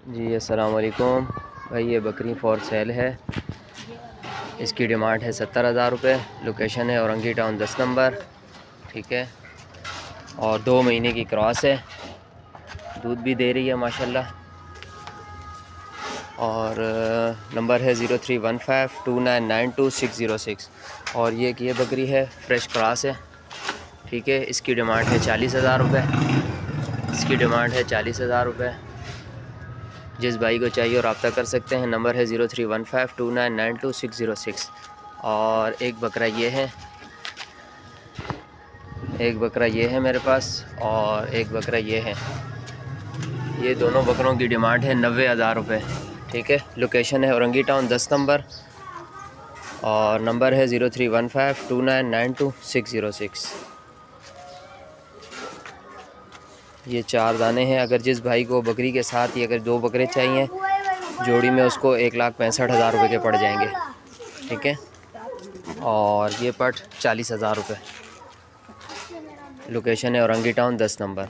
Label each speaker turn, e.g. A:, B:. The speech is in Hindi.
A: जी अस्सलाम वालेकुम भाई, ये बकरी फॉर सेल है। इसकी डिमांड है 70,000 रुपये। लोकेशन है औरंगी टाउन 10 नंबर, ठीक है। और 2 महीने की क्रॉस है, दूध भी दे रही है माशाल्लाह। और नंबर है 03152992 606। और ये बकरी है, फ्रेश क्रॉस है, ठीक है। इसकी डिमांड है 40,000 रुपये। इसकी डिमांड है 40,000 रुपये। जिस भाई को चाहिए रब्ता कर सकते हैं। नंबर है 03152992 606। और एक बकरा ये है मेरे पास, और एक बकरा ये है। ये दोनों बकरों की डिमांड है 90,000 रुपये, ठीक है। लोकेशन है औरंगी टाउन 10 नंबर, और नंबर है 03152992 606। ये 4 दाने हैं। अगर जिस भाई को बकरी के साथ ही अगर 2 बकरे चाहिए जोड़ी में, उसको 1,65,000 रुपये के पड़ जाएंगे, ठीक है। और ये पट 40,000 रुपये। लोकेशन है औरंगी टाउन 10 नंबर।